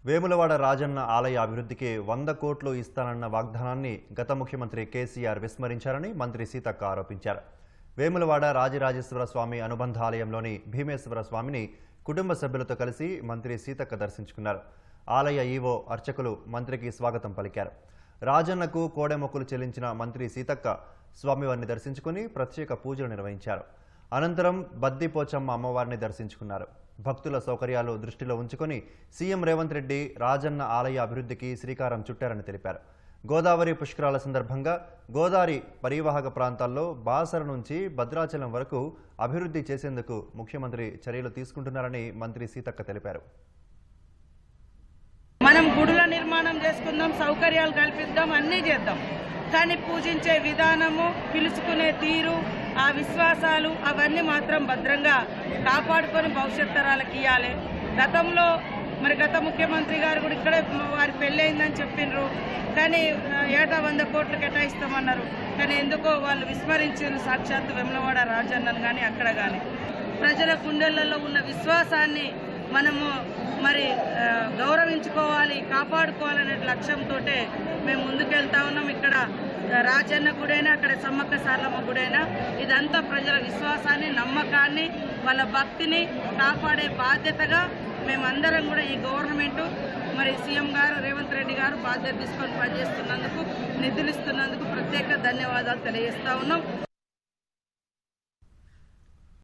వేములవాడ రాజన్న ఆలయ అభివృద్ధికి 100 కోట్లు ఇస్తానన్న వాగ్దానాన్ని గత ముఖ్యమంత్రి కేసీఆర్ విస్మరించారని మంత్రి సీతక్క ఆరోపించారు. వేములవాడ రాజరాజేశ్వర స్వామి అనుబంధ ఆలయంలోని భీమేశ్వర స్వామిని కుటుంబ సభ్యులతో కలిసి మంత్రి సీతక్క దర్శించుకున్నారు. ఆలయ ఈవో అర్చకులు మంత్రికి స్వాగతం పలికారు. రాజన్నకు కోడెమొక్కులు చెల్లించిన మంత్రి సీతక్క స్వామివారిని దర్శించుకుని ప్రత్యేక పూజలు నిర్వహించారు. అనంతరం బద్దిపోచమ్మ అమ్మవారిని దర్శించుకున్నారు. భక్తుల సౌకర్యాలు దృష్టిలో ఉంచుకొని సీఎం రేవంత్ రెడ్డి రాజన్న ఆలయ అభివృద్ధికి శ్రీకారం చుట్టారని తెలిపారు. గోదావరి పుష్కరాల సందర్భంగా గోదావరి పరివాహక ప్రాంతాల్లో బాసర నుంచి భద్రాచలం వరకు అభివృద్ధి చేసేందుకు ముఖ్యమంత్రి చర్యలు తీసుకుంటున్నారని మంత్రి సీతక్క తెలిపారు. మనం గుడుల నిర్మాణం చేసుకుందాం, సౌకర్యాలు కల్పిద్దాం, అన్నీ చేద్దాం. కానీ పూజించే విధానము, పిలుచుకునే తీరు, ఆ విశ్వాసాలు అవన్నీ మాత్రం భద్రంగా కాపాడుకొని భవిష్యత్ తరాలకు ఇవ్వాలి. గతంలో గత ముఖ్యమంత్రి గారు కూడా ఇక్కడే వారి పెళ్ళయిందని చెప్పినారు. కానీ ఏటా 100 కోట్లు కేటాయిస్తామన్నారు. కానీ ఎందుకో వాళ్ళు విస్మరించారు సాక్షాత్తు వేములవాడ రాజన్నను కానీ అక్కడ కానీ. ప్రజల గుండెలలో ఉన్న విశ్వాసాన్ని మనము గౌరవించుకోవాలి, కాపాడుకోవాలనే లక్ష్యంతో మేము ముందుకెళ్తా ఉన్నాం. ఇక్కడ రాజన్న గుడైనా, అక్కడ సమ్మక్క సారలమ్మ గుడైనా ఇదంతా ప్రజల విశ్వాసాన్ని, నమ్మకాన్ని, వాళ్ళ భక్తిని కాపాడే బాధ్యతగా మేమందరం కూడా ఈ గవర్నమెంట్ సీఎం గారు రేవంత్ రెడ్డి గారు బాధ్యత తీసుకొని పనిచేస్తున్నందుకు, నిధులు ఇస్తున్నందుకు ప్రత్యేక ధన్యవాదాలు తెలియజేస్తా ఉన్నాం.